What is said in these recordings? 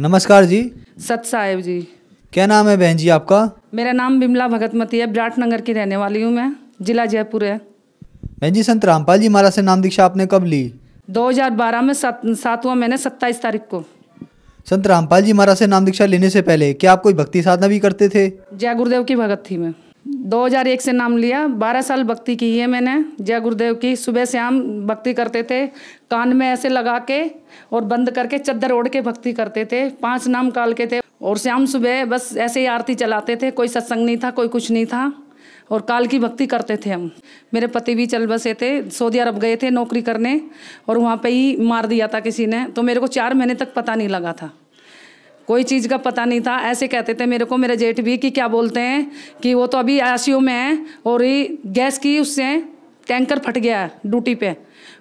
नमस्कार जी। सत साहेब जी। क्या नाम है बहन जी आपका? मेरा नाम बिमला भगतमती है, विराटनगर की रहने वाली हूँ मैं, जिला जयपुर है। बहन जी, संत रामपाल जी महाराज से नाम दीक्षा आपने कब ली? 2012 में 7वां महीने 27 तारीख को। संत रामपाल जी महाराज से नाम दीक्षा लेने से पहले क्या आप कोई भक्ति साधना भी करते थे? जय गुरुदेव की भगत थी मैं। 2001 से नाम लिया, 12 साल भक्ति की है मैंने जय गुरुदेव की। सुबह शाम भक्ति करते थे, कान में ऐसे लगा के और बंद करके चद्दर ओढ़ के भक्ति करते थे। 5 नाम काल के थे और शाम सुबह बस ऐसे ही आरती चलाते थे। कोई सत्संग नहीं था, कोई कुछ नहीं था और काल की भक्ति करते थे हम। मेरे पति भी चल बसे थे, सऊदी अरब गए थे नौकरी करने और वहाँ पे ही मार दिया था किसी ने। तो मेरे को 4 महीने तक पता नहीं लगा था, कोई चीज़ का पता नहीं था। ऐसे कहते थे मेरे को मेरे जेठ भी कि क्या बोलते हैं कि वो तो अभी आईसीयू में है और ये गैस की उससे टैंकर फट गया है ड्यूटी पे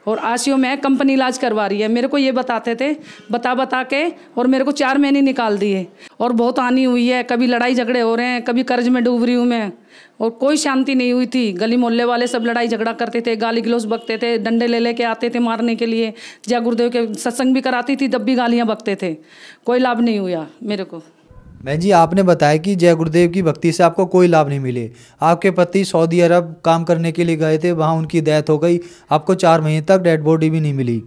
और आईसीयू में कंपनी इलाज करवा रही है। मेरे को ये बताते थे, बता के और मेरे को 4 महीने निकाल दिए और बहुत हानि हुई है। कभी लड़ाई झगड़े हो रहे हैं, कभी कर्ज में डूब रही हूँ मैं और कोई शांति नहीं हुई थी। गली मोहल्ले वाले सब लड़ाई झगड़ा करते थे, गाली गलौज बकते थे, डंडे ले लेके आते थे मारने के लिए। जय गुरुदेव के सत्संग भी कराती थी तब भी गालियाँ बकते थे। कोई लाभ नहीं हुआ मेरे को। बहन जी, आपने बताया कि जय गुरुदेव की भक्ति से आपको कोई लाभ नहीं मिले। आपके पति सऊदी अरब काम करने के लिए गए थे, वहाँ उनकी डेथ हो गई, आपको 4 महीने तक डेड बॉडी भी नहीं मिली।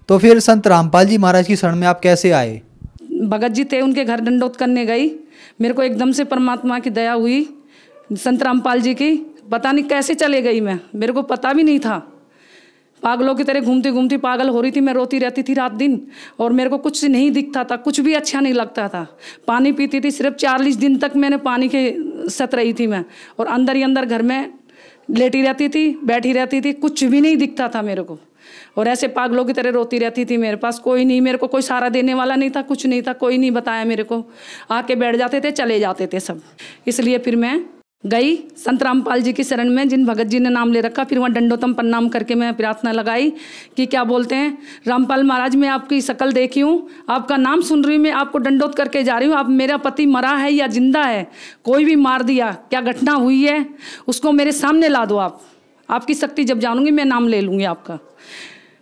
तो फिर संत रामपाल जी महाराज की शरण में आप कैसे आए? भगत जी थे, उनके घर दंडोत करने गई। मेरे को एकदम से परमात्मा की दया हुई, संत रामपाल जी की। पता नहीं कैसे चले गई मैं, मेरे को पता भी नहीं था। पागलों की तरह घूमती घूमती पागल हो रही थी मैं, रोती रहती थी रात दिन और मेरे को कुछ नहीं दिखता था, कुछ भी अच्छा नहीं लगता था। पानी पीती थी, सिर्फ 40 दिन तक मैंने पानी के सत रही थी मैं और अंदर ही अंदर घर में लेटी रहती थी, बैठी रहती थी, कुछ भी नहीं दिखता था मेरे को और ऐसे पागलों की तरह रोती रहती थी। मेरे पास कोई नहीं, मेरे को कोई सहारा देने वाला नहीं था, कुछ नहीं था, कोई नहीं बताया मेरे को। आके बैठ जाते थे, चले जाते थे सब। इसलिए फिर मैं गई संत रामपाल जी की शरण में, जिन भगत जी ने नाम ले रखा। फिर वहाँ दंडोतम प्रणाम करके मैं प्रार्थना लगाई कि क्या बोलते हैं, रामपाल महाराज मैं आपकी शक्ल देखी हूँ, आपका नाम सुन रही हूँ, मैं आपको दंडोत करके जा रही हूँ। आप मेरा पति मरा है या जिंदा है, कोई भी मार दिया, क्या घटना हुई है उसको मेरे सामने ला दो। आपकी शक्ति जब जानूंगी मैं नाम ले लूँगी आपका।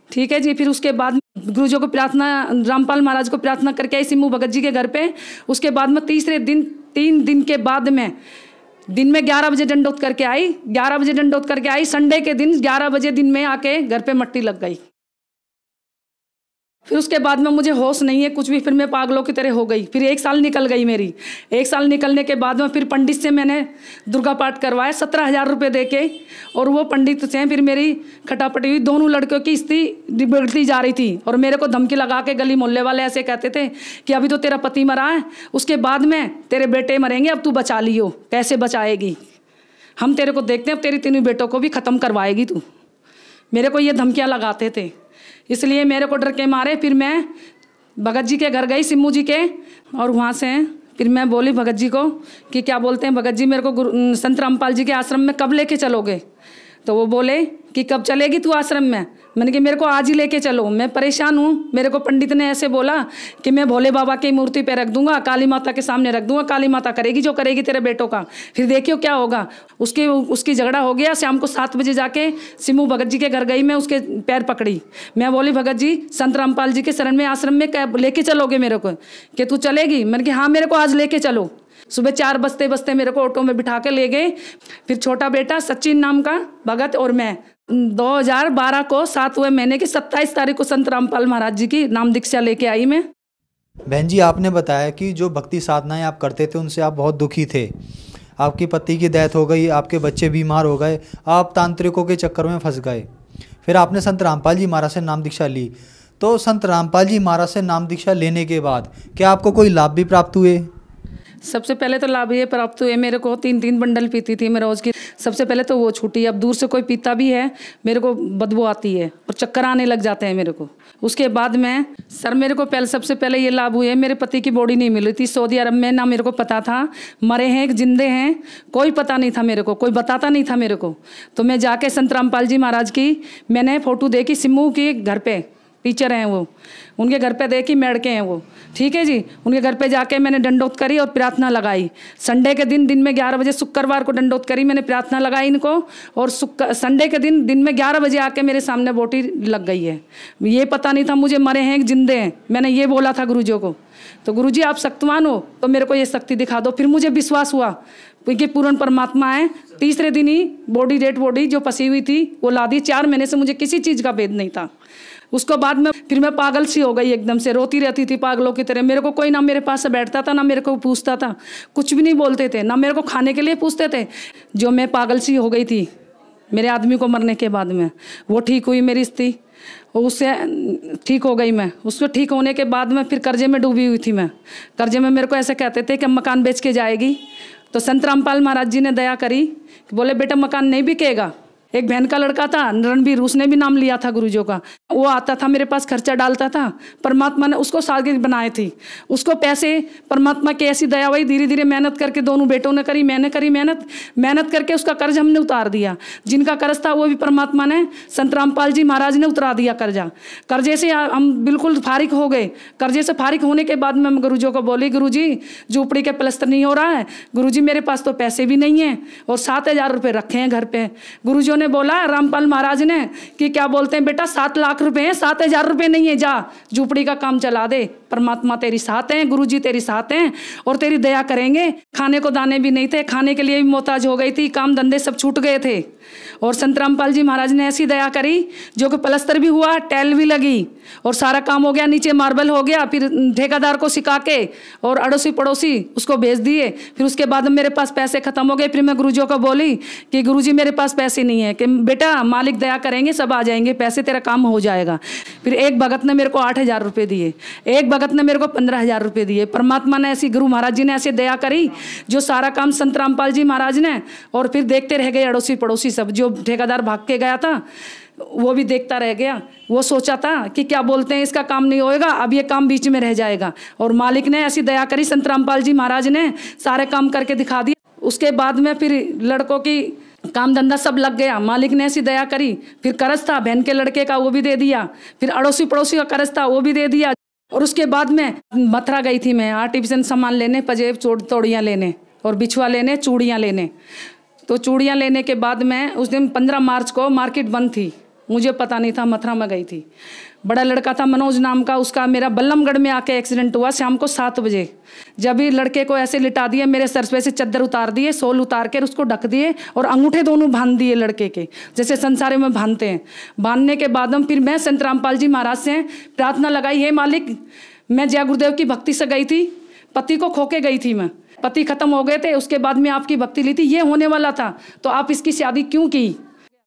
ठीक है जी। फिर उसके बाद गुरु जी को प्रार्थना, रामपाल महाराज को प्रार्थना करके आई सिम्मू भगत जी के घर पे। उसके बाद में तीसरे दिन, 3 दिन के बाद में दिन में 11 बजे दंडोत करके आई। 11 बजे दंडोत करके आई, संडे के दिन 11 बजे दिन में आके घर पे मट्टी लग गई। फिर उसके बाद में मुझे होश नहीं है कुछ भी, फिर मैं पागलों की तरह हो गई। फिर 1 साल निकल गई मेरी। 1 साल निकलने के बाद में फिर पंडित से मैंने दुर्गा पाठ करवाया 17,000 रुपये दे के और वो पंडित से फिर मेरी खटापटी हुई। दोनों लड़कियों की स्थिति बिगड़ती जा रही थी और मेरे को धमकी लगा के गली मोहल्ले वाले ऐसे कहते थे कि अभी तो तेरा पति मरा है, उसके बाद में तेरे बेटे मरेंगे, अब तू बचा लियो। कैसे बचाएगी, हम तेरे को देखते हैं, अब तेरी 3 बेटों को भी ख़त्म करवाएगी तू। मेरे को ये धमकियाँ लगाते थे। इसलिए मेरे को डर के मारे फिर मैं भगत जी के घर गई, सिम्मू जी के, और वहाँ से फिर मैं बोली भगत जी को कि क्या बोलते हैं भगत जी, मेरे को संत रामपाल जी के आश्रम में कब लेके चलोगे? तो वो बोले कि कब चलेगी तू आश्रम में? मैंने कहा मेरे को आज ही लेके चलो, मैं परेशान हूँ। मेरे को पंडित ने ऐसे बोला कि मैं भोले बाबा की मूर्ति पे रख दूंगा, काली माता के सामने रख दूंगा, काली माता करेगी जो करेगी तेरे बेटों का, फिर देखियो क्या होगा। उसकी झगड़ा हो गया। शाम को 7 बजे जाके सिम्मू भगत जी के घर गई, मैं उसके पैर पकड़ी। मैं बोली भगत जी संत रामपाल जी के शरण में आश्रम में लेके चलोगे मेरे को? कि तू चलेगी? मैंने कहा हाँ मेरे को आज लेके चलो। सुबह 4 बजते बजते मेरे को ऑटो में बिठा के ले गए। फिर छोटा बेटा सचिन नाम का भगत और मैं 2012 को 7वें महीने की 27 तारीख को संत रामपाल महाराज जी की नाम दीक्षा लेके आई मैं। बहन जी, आपने बताया कि जो भक्ति साधनाएं आप करते थे उनसे आप बहुत दुखी थे। आपके पति की डेथ हो गई, आपके बच्चे बीमार हो गए, आप तांत्रिकों के चक्कर में फंस गए। फिर आपने संत रामपाल जी महाराज से नाम दीक्षा ली। तो संत रामपाल जी महाराज से नाम दीक्षा लेने के बाद क्या आपको कोई लाभ भी प्राप्त हुए? सबसे पहले तो लाभ ये प्राप्त हुए, मेरे को 3 बंडल पीती थी मैं रोज़ की। सबसे पहले तो वो छूटी। अब दूर से कोई पीता भी है मेरे को बदबू आती है और चक्कर आने लग जाते हैं मेरे को। उसके बाद में सर मेरे को सबसे पहले ये लाभ हुए, मेरे पति की बॉडी नहीं मिली थी सऊदी अरब में, ना मेरे को पता था मरे हैं कि जिंदे हैं, कोई पता नहीं था मेरे को, कोई बताता नहीं था मेरे को। तो मैं जाके संत रामपाल जी महाराज की मैंने फ़ोटो देखी सिम्मू के घर पे टीचर हैं वो, उनके घर पे देखी मेड़के हैं वो, ठीक है जी। उनके घर पे जाके मैंने दंडोत करी और प्रार्थना लगाई। संडे के दिन में 11 बजे, शुक्रवार को दंडोत करी मैंने, प्रार्थना लगाई इनको, और संडे के दिन में 11 बजे आके मेरे सामने बोटी लग गई है। ये पता नहीं था मुझे मरे हैं कि जिंदे हैं। मैंने ये बोला था गुरुजियों को, तो गुरुजी आप शक्तिमान हो तो मेरे को ये शक्ति दिखा दो। फिर मुझे विश्वास हुआ कि पूर्ण परमात्मा है। तीसरे दिन ही डेड बॉडी जो फंसी हुई थी वो ला दी। 4 महीने से मुझे किसी चीज़ का भेद नहीं था। उसको बाद में फिर मैं पागल सी हो गई, एकदम से रोती रहती थी पागलों की तरह। मेरे को कोई ना मेरे पास से बैठता था, ना मेरे को पूछता था, कुछ भी नहीं बोलते थे, ना मेरे को खाने के लिए पूछते थे। जो मैं पागल सी हो गई थी मेरे आदमी को मरने के बाद में, वो ठीक हुई मेरी स्थिति, उससे ठीक हो गई मैं। उसको ठीक होने के बाद में फिर कर्जे में डूबी हुई थी मैं। कर्जे में मेरे को ऐसे कहते थे कि मकान बेच के जाएगी। तो संत रामपाल महाराज जी ने दया करी, बोले बेटा मकान नहीं बिकेगा। एक बहन का लड़का था रणबीर, उसने भी नाम लिया था गुरुजियों का। वो आता था मेरे पास, खर्चा डालता था। परमात्मा ने उसको शागिर्द बनाए थी। उसको पैसे परमात्मा की ऐसी दया हुई, धीरे धीरे मेहनत करके दोनों बेटों ने करी, मैंने करी मेहनत करके उसका कर्ज हमने उतार दिया। जिनका कर्ज था वो भी परमात्मा ने, संत रामपाल जी महाराज ने उतरा दिया कर्जा। कर्जे से हम बिल्कुल फारिग हो गए। कर्जे से फारिग होने के बाद में गुरुजियों को बोली, गुरुजी झोपड़ी के प्लस्तर नहीं हो रहा है, गुरुजी मेरे पास तो पैसे भी नहीं है और 7,000 रुपये रखे हैं घर पे। गुरुजियों ने बोला रामपाल महाराज ने कि क्या बोलते हैं बेटा, 7 लाख रुपए हैं, 7,000 रुपये नहीं है, जा झोपड़ी का काम चला दे। परमात्मा तेरी साथ हैं, गुरुजी तेरी साथ हैं और तेरी दया करेंगे। खाने को दाने भी नहीं थे, खाने के लिए भी मोहताज हो गई थी, काम धंधे सब छूट गए थे। और संत रामपाल जी महाराज ने ऐसी दया करी जो कि प्लस्तर भी हुआ, टैल भी लगी और सारा काम हो गया, नीचे मार्बल हो गया। फिर ठेकेदार को सिखा के और अड़ोसी पड़ोसी उसको भेज दिए। फिर उसके बाद मेरे पास पैसे खत्म हो गए। फिर मैं गुरुजियों को बोली कि गुरुजी मेरे पास पैसे नहीं है, कि बेटा मालिक दया करेंगे सब आ जाएंगे पैसे, तेरा काम हो जाएगा। फिर एक भगत ने मेरे को 8,000 रुपये दिए, एक भगत ने मेरे को 15,000 रुपये दिए। परमात्मा ने ऐसी, गुरु महाराज जी ने ऐसे दया करी जो सारा काम संत रामपाल जी महाराज ने। और फिर देखते रह गए अड़ोसी पड़ोसी सब। जो ठेकेदार भाग के गया था वो भी देखता रह गया। वो सोचा था कि क्या बोलते हैं इसका काम नहीं होएगा, अब ये काम बीच में रह जाएगा। और मालिक ने ऐसी दया करी, संत रामपाल जी महाराज ने सारे काम करके दिखा दिए। उसके बाद में फिर लड़कों की काम धंधा सब लग गया। मालिक ने ऐसी दया करी। फिर कर्ज था बहन के लड़के का, वो भी दे दिया। फिर अड़ोसी पड़ोसी का कर्ज था, वो भी दे दिया। और उसके बाद में मथुरा गई थी मैं आर्टिफिशियल सामान लेने, पजेब तोड़ियाँ लेने और बिछुआ लेने, चूड़ियाँ लेने। तो चूड़ियाँ लेने के बाद में उस दिन 15 मार्च को मार्केट बंद थी, मुझे पता नहीं था, मथुरा में गई थी। बड़ा लड़का था मनोज नाम का, उसका मेरा बल्लमगढ़ में आके एक्सीडेंट हुआ शाम को 7 बजे। जब भी लड़के को ऐसे लिटा दिए, मेरे सर पे से चादर उतार दिए, सोल उतार कर उसको ढक दिए और अंगूठे दोनों बांध दिए लड़के के, जैसे संसारे में बांधते हैं। बांधने के बाद हम फिर मैं संत रामपाल जी महाराज से प्रार्थना लगाई, हे मालिक, मैं जय गुरुदेव की भक्ति से गई थी, पति को खो के गई थी मैं, पति खत्म हो गए थे, उसके बाद में आपकी भक्ति ली थी, ये होने वाला था, तो आप इसकी शादी क्यों की?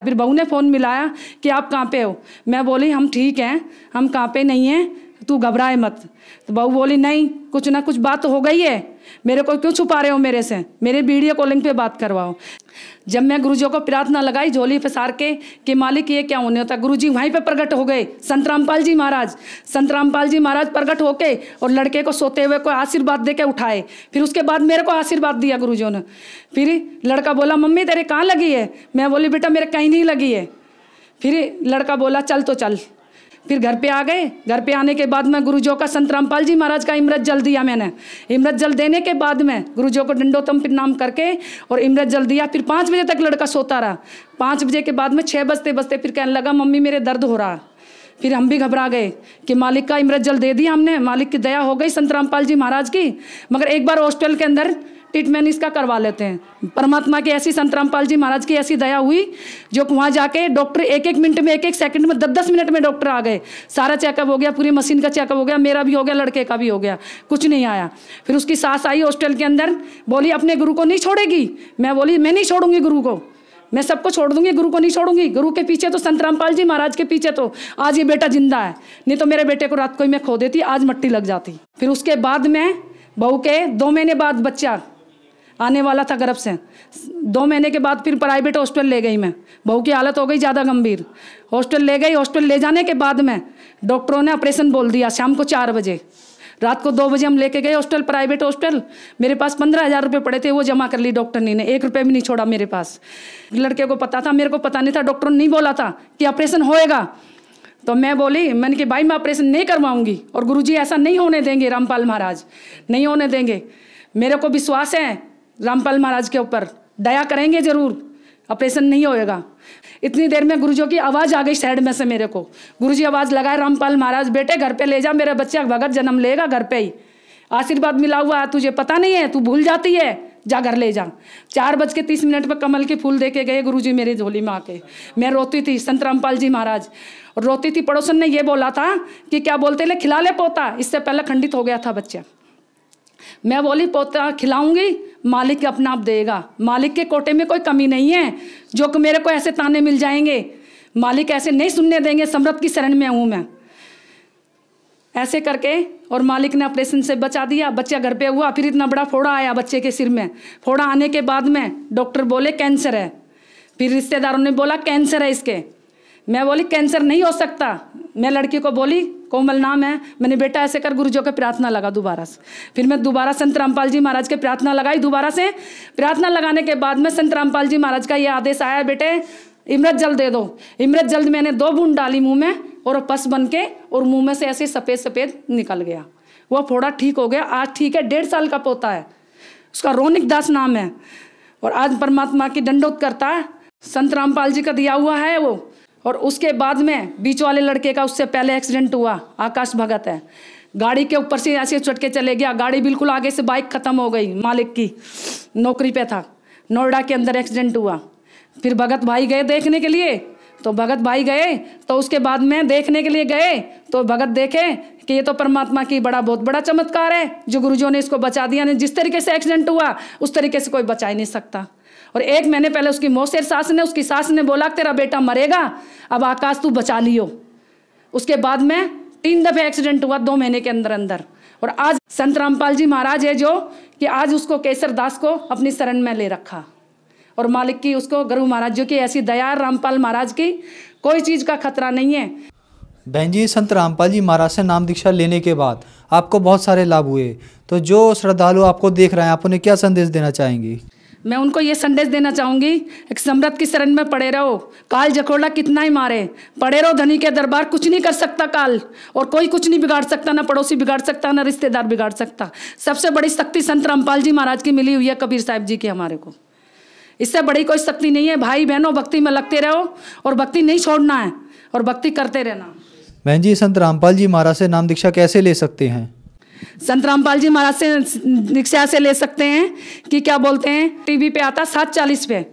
फिर बहू ने फ़ोन मिलाया कि आप कहाँ पे हो? मैं बोली हम ठीक हैं, हम कहाँ पे नहीं हैं, तू घबराए मत। तो बहू बोली नहीं, कुछ ना कुछ बात हो गई है, मेरे को क्यों छुपा रहे हो मेरे से, मेरे वीडियो कॉलिंग पे बात करवाओ। जब मैं गुरुजियों को प्रार्थना लगाई झोली फसार के कि मालिक ये क्या होने होता, गुरुजी वहीं पे प्रकट हो गए, संत रामपाल जी महाराज। संत रामपाल जी महाराज प्रकट होके और लड़के को सोते हुए को आशीर्वाद दे के उठाए। फिर उसके बाद मेरे को आशीर्वाद दिया गुरुजियों ने। फिर लड़का बोला मम्मी तेरे कहाँ लगी है? मैं बोली बेटा मेरे कहीं नहीं लगी है। फिर लड़का बोला चल तो चल। फिर घर पे आ गए। घर पे आने के बाद में गुरुजियों का संत रामपाल जी महाराज का इमृत जल दिया मैंने। इमृत जल देने के बाद में गुरुजियों को दंडोतम प्रणाम करके और इमृत जल दिया। फिर 5 बजे तक लड़का सोता रहा। 5 बजे के बाद में 6 बजते बजते फिर कहने लगा मम्मी मेरे दर्द हो रहा। फिर हम भी घबरा गए कि मालिक का इमृत जल दे दिया हमने, मालिक की दया हो गई संत रामपाल जी महाराज की। मगर एक बार हॉस्टल के अंदर ट्रीटमेंट इसका करवा लेते हैं। परमात्मा की ऐसी, संत रामपाल जी महाराज की ऐसी दया हुई जो वहाँ जाके डॉक्टर 1-1 मिनट में, 1-1 सेकंड में, 10-10 मिनट में डॉक्टर आ गए। सारा चेकअप हो गया, पूरी मशीन का चेकअप हो गया, मेरा भी हो गया, लड़के का भी हो गया, कुछ नहीं आया। फिर उसकी सास आई हॉस्टल के अंदर, बोली अपने गुरु को नहीं छोड़ेगी? मैं बोली मैं नहीं छोड़ूंगी गुरु को, मैं सबको छोड़ दूंगी, गुरु को नहीं छोड़ूंगी। गुरु के पीछे तो संत रामपाल जी महाराज के पीछे तो आज ये बेटा जिंदा है, नहीं तो मेरे बेटे को रात को ही मैं खो देती, आज मट्टी लग जाती। फिर उसके बाद में बहू के 2 महीने बाद बच्चा आने वाला था गर्भ से। 2 महीने के बाद फिर प्राइवेट हॉस्टल ले गई मैं। बहू की हालत हो गई ज़्यादा गंभीर, हॉस्टल ले गई। हॉस्टल ले जाने के बाद में डॉक्टरों ने ऑपरेशन बोल दिया शाम को 4 बजे। रात को 2 बजे हम लेके गए हॉस्टल, प्राइवेट हॉस्टल। मेरे पास 15,000 रुपये पड़े थे, वो जमा कर ली डॉक्टर ने, 1 रुपये भी नहीं छोड़ा मेरे पास। लड़के को पता था, मेरे को पता नहीं था, डॉक्टर ने नहीं बोला था कि ऑपरेशन होएगा। तो मैं बोली, मैंने कि भाई मैं ऑपरेशन नहीं करवाऊंगी और गुरुजी ऐसा नहीं होने देंगे, रामपाल महाराज नहीं होने देंगे। मेरे को विश्वास है रामपाल महाराज के ऊपर, दया करेंगे ज़रूर, ऑपरेशन नहीं होएगा। इतनी देर में गुरुजी की आवाज़ आ गई साइड में से मेरे को। गुरुजी आवाज़ लगाए, रामपाल महाराज बेटे घर पे ले जा, मेरा बच्चा भगत जन्म लेगा घर पे ही, आशीर्वाद मिला हुआ है, तुझे पता नहीं है, तू भूल जाती है, जा घर ले जा। 4:30 पर कमल के फूल दे के गए गुरुजी मेरी झोली में आके। मैं रोती थी, संत रामपाल जी महाराज, और रोती थी। पड़ोसन ने ये बोला था कि क्या बोलते ले, खिला ले पोता, इससे पहले खंडित हो गया था बच्चा। मैं बोली पोता खिलाऊंगी, मालिक अपना आप देगा, मालिक के कोटे में कोई कमी नहीं है जो कि मेरे को ऐसे ताने मिल जाएंगे, मालिक ऐसे नहीं सुनने देंगे, समृद्ध की शरण में हूँ मैं। ऐसे करके और मालिक ने ऑपरेशन से बचा दिया, बच्चा घर पे हुआ। फिर इतना बड़ा फोड़ा आया बच्चे के सिर में। फोड़ा आने के बाद में डॉक्टर बोले कैंसर है, फिर रिश्तेदारों ने बोला कैंसर है इसके। मैं बोली कैंसर नहीं हो सकता। मैं लड़की को बोली, कोमल नाम है, मैंने बेटा ऐसे कर, गुरुजी के प्रार्थना लगा दोबारा से। फिर मैं दोबारा संत रामपाल जी महाराज के प्रार्थना लगाई दोबारा से। प्रार्थना लगाने के बाद में संत रामपाल जी महाराज का ये आदेश आया, बेटे इमृत जल दे दो। इमृत जल मैंने 2 बूंद डाली मुंह में और पस बन के और मुंह में से ऐसे सफ़ेद सफ़ेद निकल गया। वो फोड़ा ठीक हो गया। आज ठीक है, 1.5 साल का पोता है, उसका रोनिक दास नाम है, और आज परमात्मा की दंडोत करता है। संत रामपाल जी का दिया हुआ है वो। और उसके बाद में बीच वाले लड़के का उससे पहले एक्सीडेंट हुआ, आकाश भगत है, गाड़ी के ऊपर से ऐसे चढ़ के चले गया, गाड़ी बिल्कुल आगे से बाइक ख़त्म हो गई, मालिक की नौकरी पे था, नोएडा के अंदर एक्सीडेंट हुआ। फिर भगत भाई गए देखने के लिए, तो भगत भाई गए तो उसके बाद में देखने के लिए गए तो भगत देखे कि ये तो परमात्मा की बहुत बड़ा चमत्कार है जो गुरुजियों ने इसको बचा दिया। नहीं, जिस तरीके से एक्सीडेंट हुआ उस तरीके से कोई बचा ही नहीं सकता। और 1 महीने पहले उसकी मौसेर सास ने, उसकी सास ने बोला तेरा बेटा मरेगा, अब आकाश तू बचा लियो। उसके बाद में 3 दफ़े एक्सीडेंट हुआ 2 महीने के अंदर अंदर। और आज संत रामपाल जी महाराज है जो कि आज उसको केसर दास को अपनी शरण में ले रखा। और मालिक की उसको गुरु महाराज जी की ऐसी दया, रामपाल महाराज की कोई चीज़ का खतरा नहीं है। बहन जी, संत रामपाल जी महाराज से नाम दीक्षा लेने के बाद आपको बहुत सारे लाभ हुए, तो जो श्रद्धालु आपको देख रहे हैं आप उन्हें क्या संदेश देना चाहेंगी? मैं उनको ये संदेश देना चाहूँगी, एक समृद्ध की शरण में पड़े रहो, काल जकोड़ा कितना ही मारे, पड़े रहो धनी के दरबार, कुछ नहीं कर सकता काल, और कोई कुछ नहीं बिगाड़ सकता, ना पड़ोसी बिगाड़ सकता, ना रिश्तेदार बिगाड़ सकता। सबसे बड़ी शक्ति संत रामपाल जी महाराज की मिली हुई है, कबीर साहिब जी की हमारे को, इससे बड़ी कोई शक्ति नहीं है। भाई बहनों, भक्ति में लगते रहो और भक्ति नहीं छोड़ना है और भक्ति करते रहना। बहन जी, संत रामपाल जी महाराज से नाम दीक्षा कैसे ले सकते हैं? संत रामपाल जी महाराज से दीक्षा से ले सकते हैं कि क्या बोलते हैं, टीवी पे आता 7:40 पे,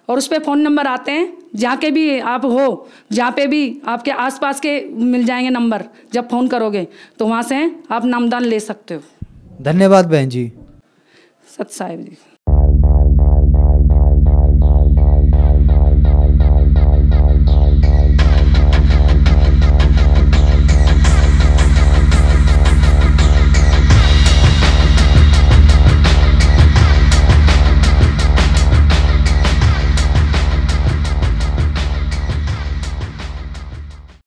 और उस पर फ़ोन नंबर आते हैं, जहाँ के भी आप हो, जहाँ पे भी आपके आसपास के मिल जाएंगे नंबर, जब फ़ोन करोगे तो वहाँ से आप नामदान ले सकते हो। धन्यवाद बहन जी। सत साहिब जी।